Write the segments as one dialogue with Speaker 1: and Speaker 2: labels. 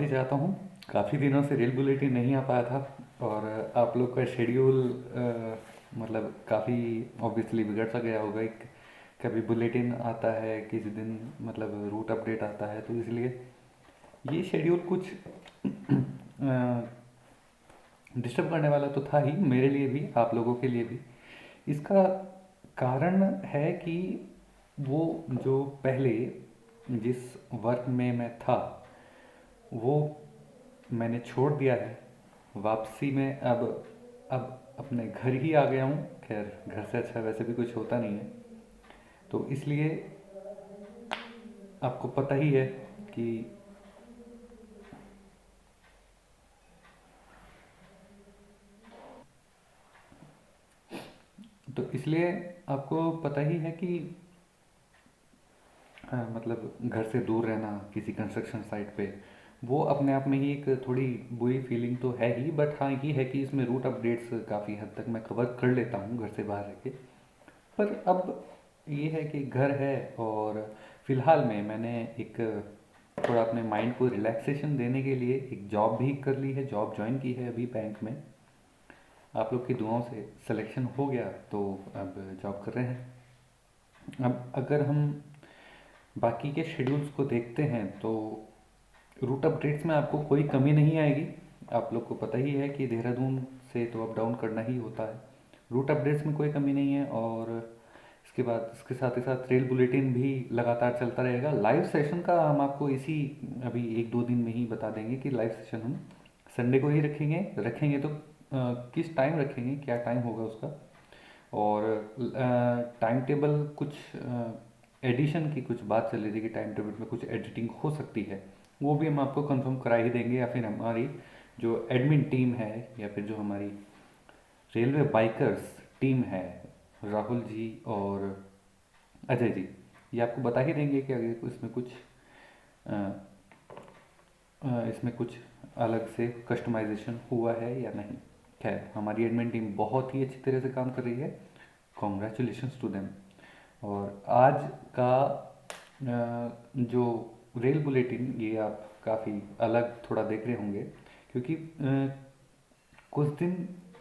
Speaker 1: माफ़ी चाहता हूँ। काफ़ी दिनों से रेल बुलेटिन नहीं आ पाया था और आप लोग का शेड्यूल मतलब काफ़ी ऑब्वियसली बिगड़ सा गया होगा। एक कभी बुलेटिन आता है, किसी दिन मतलब रूट अपडेट आता है, तो इसलिए ये शेड्यूल कुछ डिस्टर्ब करने वाला तो था ही, मेरे लिए भी आप लोगों के लिए भी। इसका कारण है कि वो जो पहले जिस वर्क में मैं था वो मैंने छोड़ दिया है। वापसी में अब अपने घर ही आ गया हूँ। खैर, घर से अच्छा वैसे भी कुछ होता नहीं है, तो इसलिए आपको पता ही है कि तो इसलिए आपको पता ही है कि मतलब घर से दूर रहना किसी कंस्ट्रक्शन साइट पे, वो अपने आप में ही एक थोड़ी बुरी फीलिंग तो है ही। बट हाँ, ये है कि इसमें रूट अपडेट्स काफ़ी हद तक मैं कवर कर लेता हूँ घर से बाहर रह के। पर अब ये है कि घर है, और फिलहाल में मैंने एक थोड़ा अपने माइंड को रिलैक्सेशन देने के लिए एक जॉब भी कर ली है, जॉब ज्वाइन की है अभी बैंक में। आप लोग की दुआओं से सिलेक्शन हो गया, तो अब जॉब कर रहे हैं। अब अगर हम बाकी के शेड्यूल्स को देखते हैं तो रूट अपडेट्स में आपको कोई कमी नहीं आएगी। आप लोग को पता ही है कि देहरादून से तो अप डाउन करना ही होता है। रूट अपडेट्स में कोई कमी नहीं है, और इसके बाद इसके साथ ही साथ रेल बुलेटिन भी लगातार चलता रहेगा। लाइव सेशन का हम आपको इसी अभी एक दो दिन में ही बता देंगे कि लाइव सेशन हम संडे को ही रखेंगे। रखेंगे तो किस टाइम रखेंगे, क्या टाइम होगा उसका, और टाइम टेबल कुछ एडिशन की कुछ बात चल रही थी कि टाइम टेबल में कुछ एडिटिंग हो सकती है। वो भी हम आपको कंफर्म करा ही देंगे, या फिर हमारी जो एडमिन टीम है, या फिर जो हमारी रेलवे बाइकर्स टीम है, राहुल जी और अजय जी, ये आपको बता ही देंगे कि अगर इसमें कुछ अलग से कस्टमाइजेशन हुआ है या नहीं। खैर, हमारी एडमिन टीम बहुत ही अच्छी तरह से काम कर रही है। Congratulations to them. और आज का जो रेल बुलेटिन, ये आप काफ़ी अलग थोड़ा देख रहे होंगे, क्योंकि कुछ दिन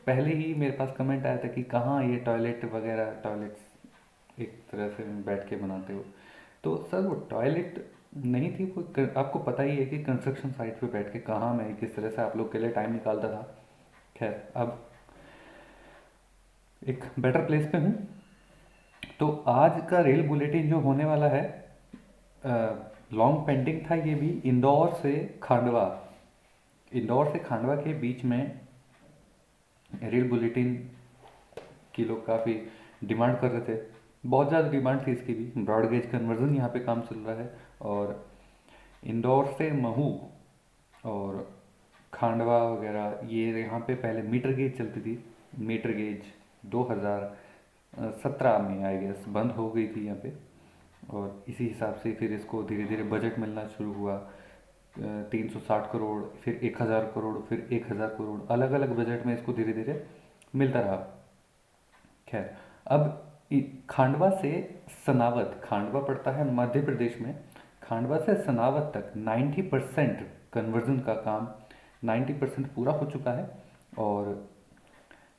Speaker 1: पहले ही मेरे पास कमेंट आया था कि कहाँ ये टॉयलेट वगैरह, टॉयलेट्स एक तरह से बैठ के बनाते हो। तो सर, वो टॉयलेट नहीं थी, वो आपको पता ही है कि कंस्ट्रक्शन साइट पे बैठ के कहाँ मैं किस तरह से आप लोग के लिए टाइम निकालता था। खैर, अब एक बेटर प्लेस पे हूँ। तो आज का रेल बुलेटिन जो होने वाला है, लॉन्ग पेंडिंग था ये भी। इंदौर से खांडवा के बीच में रेल बुलेटिन की लोग काफ़ी डिमांड कर रहे थे। बहुत ज़्यादा डिमांड थी इसकी भी। ब्रॉड गेज कन्वर्जन यहाँ पे काम चल रहा है, और इंदौर से महू और खांडवा वगैरह, ये यहाँ पे पहले मीटर गेज चलती थी। मीटर गेज 2017 में आई गेस बंद हो गई थी यहाँ पे, और इसी हिसाब से फिर इसको धीरे धीरे बजट मिलना शुरू हुआ। 360 करोड़, फिर 1000 करोड़, फिर 1000 करोड़, अलग अलग बजट में इसको धीरे धीरे मिलता रहा। खैर, अब खांडवा से सनावत, खांडवा पड़ता है मध्य प्रदेश में, खांडवा से सनावत तक 90% कन्वर्जन का काम 90% पूरा हो चुका है। और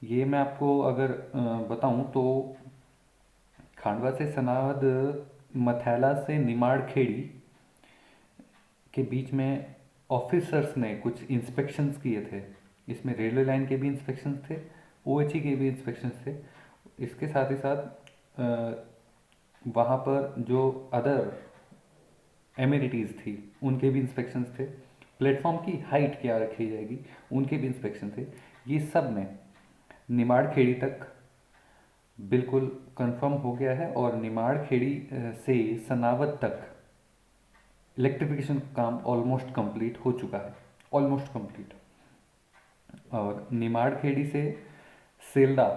Speaker 1: ये मैं आपको अगर बताऊं तो खांडवा से सनावद, मथैला से निमाड़ खेड़ी के बीच में ऑफिसर्स ने कुछ इंस्पेक्शंस किए थे। इसमें रेलवे लाइन के भी इंस्पेक्शंस थे, ओएचई के भी इंस्पेक्शंस थे। इसके साथ ही साथ वहाँ पर जो अदर एमिनिटीज़ थी उनके भी इंस्पेक्शंस थे। प्लेटफॉर्म की हाइट क्या रखी जाएगी, उनके भी इंस्पेक्शन थे। ये सब में निमाड़ खेड़ी तक बिल्कुल कंफर्म हो गया है, और निमाड़ खेड़ी से सनावत तक इलेक्ट्रिफिकेशन काम ऑलमोस्ट कंप्लीट हो चुका है, ऑलमोस्ट कंप्लीट। और निमाड़ खेड़ी से सेल्दा,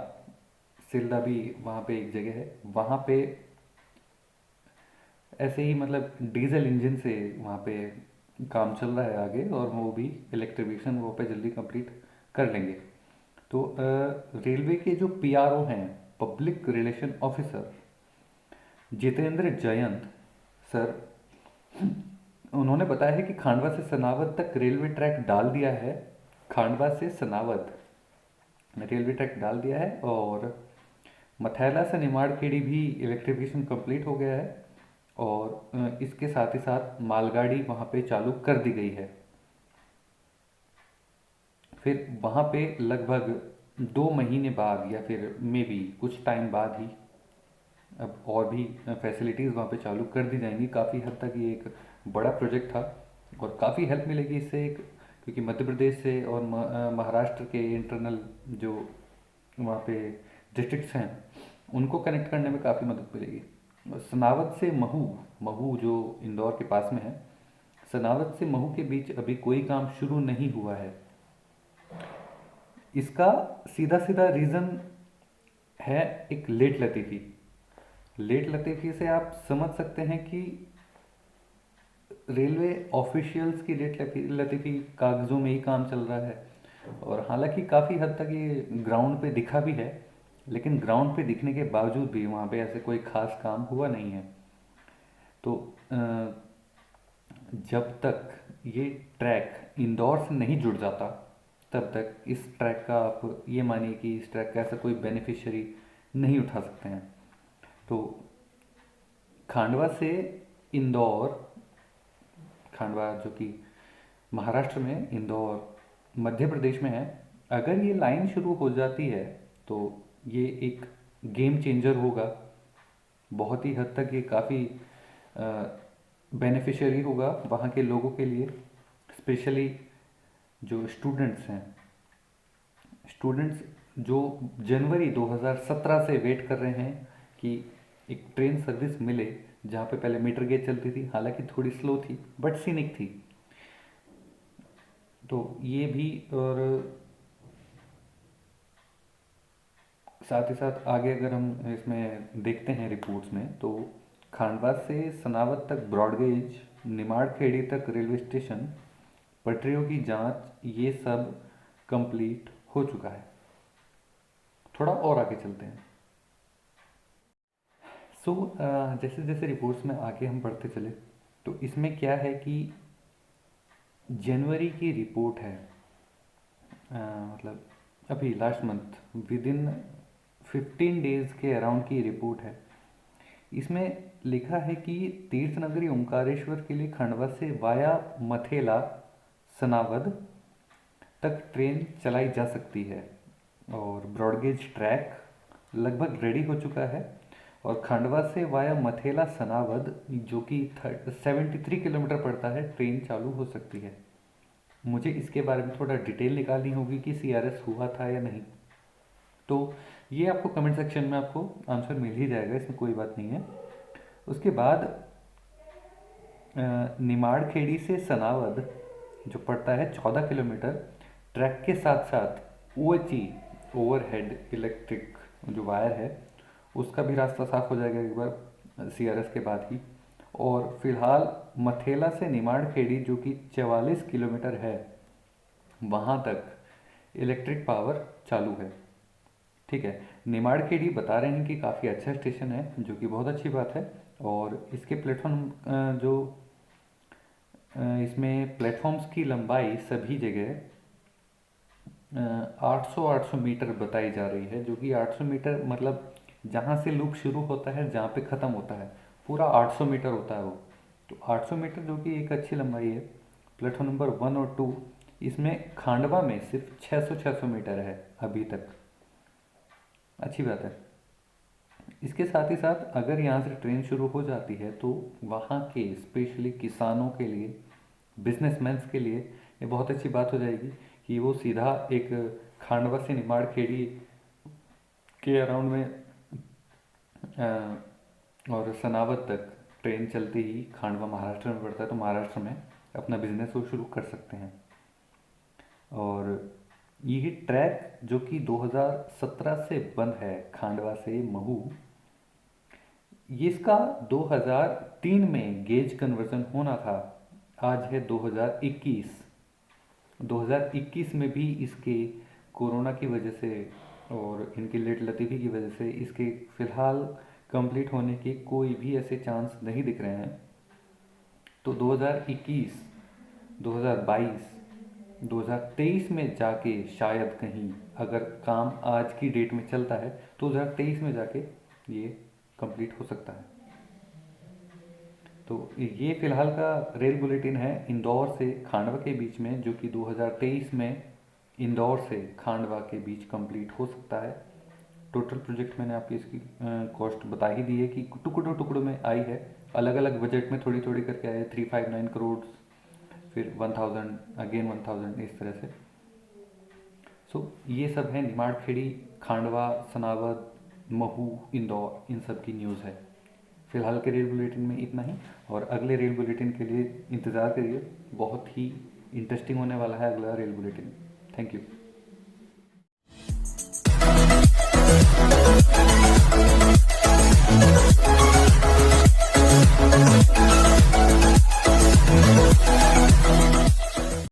Speaker 1: सेल्दा भी वहाँ पे एक जगह है, वहाँ पे ऐसे ही मतलब डीजल इंजन से वहाँ पे काम चल रहा है आगे, और वो भी इलेक्ट्रिफिकेशन वो पे जल्दी कंप्लीट कर लेंगे। तो रेलवे के जो पीआरओ हैं, public relation officer Jitendra Jayant sir, उन्होंने बताया है कि खांडवा से सनावद तक रेलवे ट्रैक डाल दिया है। खांडवा से सनावद रेलवे ट्रैक डाल दिया है, और मथैला से निमाड़खेड़ी भी इलेक्ट्रिफिकेशन कंप्लीट हो गया है, और इसके साथ ही साथ मालगाड़ी वहाँ पे चालू कर दी गई है। फिर वहाँ पे लगभग 2 महीने बाद या फिर मे बी कुछ टाइम बाद ही अब और भी फैसिलिटीज़ वहाँ पे चालू कर दी जाएंगी। काफ़ी हद तक ये एक बड़ा प्रोजेक्ट था और काफ़ी हेल्प मिलेगी इससे, एक क्योंकि मध्य प्रदेश से और महाराष्ट्र के इंटरनल जो वहाँ पे डिस्ट्रिक्ट्स हैं उनको कनेक्ट करने में काफ़ी मदद मिलेगी। सनावद से महू, महू जो इंदौर के पास में है, सनावद से महू के बीच अभी कोई काम शुरू नहीं हुआ है। इसका सीधा सीधा रीज़न है एक लेट लतीफ़ी। लेट लतीफ़ी से आप समझ सकते हैं कि रेलवे ऑफिशियल्स की लेट लतीफ़ी कागज़ों में ही काम चल रहा है, और हालांकि काफ़ी हद तक ये ग्राउंड पे दिखा भी है, लेकिन ग्राउंड पे दिखने के बावजूद भी वहाँ पे ऐसे कोई खास काम हुआ नहीं है। तो जब तक ये ट्रैक इंदौर से नहीं जुड़ जाता तब तक इस ट्रैक का आप ये मानिए कि इस ट्रैक का ऐसा कोई बेनिफिशियरी नहीं उठा सकते हैं। तो खांडवा से इंदौर, खांडवा जो कि महाराष्ट्र में, इंदौर मध्य प्रदेश में है, अगर ये लाइन शुरू हो जाती है तो ये एक गेम चेंजर होगा। बहुत ही हद तक ये काफ़ी बेनिफिशियरी होगा वहाँ के लोगों के लिए, स्पेशली जो स्टूडेंट्स हैं। स्टूडेंट्स जो जनवरी 2017 से वेट कर रहे हैं कि एक ट्रेन सर्विस मिले जहाँ पे पहले मीटर गेज चलती थी, हालांकि थोड़ी स्लो थी बट सीनिक थी। तो ये भी, और साथ ही साथ आगे अगर हम इसमें देखते हैं रिपोर्ट्स में, तो खांडवा से सनावद तक ब्रॉडगेज, निमाड़खेड़ी तक रेलवे स्टेशन, पटरियों की जांच, ये सब कंप्लीट हो चुका है। थोड़ा और आगे चलते हैं। सो जैसे जैसे रिपोर्ट्स में आगे हम बढ़ते चले, तो इसमें क्या है कि जनवरी की रिपोर्ट है, मतलब अभी last month, with in 15 days के अराउंड की रिपोर्ट है। इसमें लिखा है कि तीर्थ नगरी ओंकारेश्वर के लिए खंडवा से वाया मथेला सनावद तक ट्रेन चलाई जा सकती है, और ब्रॉडगेज ट्रैक लगभग रेडी हो चुका है, और खंडवा से वाया मथेला सनावद जो कि 73 किलोमीटर पड़ता है, ट्रेन चालू हो सकती है। मुझे इसके बारे में थोड़ा डिटेल निकालनी होगी कि सीआरएस हुआ था या नहीं, तो ये आपको कमेंट सेक्शन में आपको आंसर मिल ही जाएगा, इसमें कोई बात नहीं है। उसके बाद निमाड़खेड़ी से सनावद जो पड़ता है 14 किलोमीटर, ट्रैक के साथ साथ ओएचई, ओवरहेड इलेक्ट्रिक जो वायर है उसका भी रास्ता साफ हो जाएगा एक बार सीआरएस के बाद ही। और फिलहाल मथेला से निमाड़खेड़ी जो कि 44 किलोमीटर है, वहाँ तक इलेक्ट्रिक पावर चालू है। ठीक है, निमाड़खेड़ी बता रहे हैं कि काफ़ी अच्छा स्टेशन है, जो कि बहुत अच्छी बात है। और इसके प्लेटफॉर्म जो इसमें प्लेटफॉर्म्स की लंबाई सभी जगह 800 मीटर बताई जा रही है, जो कि 800 मीटर मतलब जहाँ से लूप शुरू होता है जहाँ पे ख़त्म होता है पूरा 800 मीटर होता है वो। तो 800 मीटर जो कि एक अच्छी लंबाई है। प्लेटफॉर्म नंबर 1 और 2, इसमें खांडवा में सिर्फ 600 मीटर है अभी तक, अच्छी बात है। इसके साथ ही साथ अगर यहाँ से ट्रेन शुरू हो जाती है तो वहाँ के स्पेशली किसानों के लिए, बिजनेसमैन्स के लिए ये बहुत अच्छी बात हो जाएगी कि वो सीधा एक खांडवा से निमाड़खेड़ी के अराउंड में और सनावद तक ट्रेन चलती ही, खांडवा महाराष्ट्र में पड़ता है तो महाराष्ट्र में अपना बिजनेस वो शुरू कर सकते हैं। और ये ट्रैक जो कि 2017 से बंद है खांडवा से महू, ये इसका 2003 में गेज कन्वर्जन होना था, आज है 2021। 2021 में भी इसके कोरोना की वजह से और इनकी लेट लतीफ़ी की वजह से इसके फ़िलहाल कंप्लीट होने के कोई भी ऐसे चांस नहीं दिख रहे हैं। तो 2021, 2022, 2023 में जाके शायद कहीं अगर काम आज की डेट में चलता है तो 2023 में जाके ये कंप्लीट हो सकता है। तो ये फिलहाल का रेल बुलेटिन है इंदौर से खांडवा के बीच में, जो कि 2023 में इंदौर से खांडवा के बीच कंप्लीट हो सकता है। टोटल प्रोजेक्ट मैंने आपकी इसकी कॉस्ट बता ही दी है कि टुकड़ों टुकड़ों में आई है, अलग अलग बजट में थोड़ी थोड़ी करके आए, 359 करोड़, फिर 1000, अगेन 1000, इस तरह से। सो ये सब है निमाड़खेड़ी, खांडवा, सनावद, महू, इंदौर, इन सब की न्यूज़ है। फिलहाल के रेल बुलेटिन में इतना ही, और अगले रेल बुलेटिन के लिए इंतज़ार करिए, बहुत ही इंटरेस्टिंग होने वाला है अगला रेल बुलेटिन। Thank you.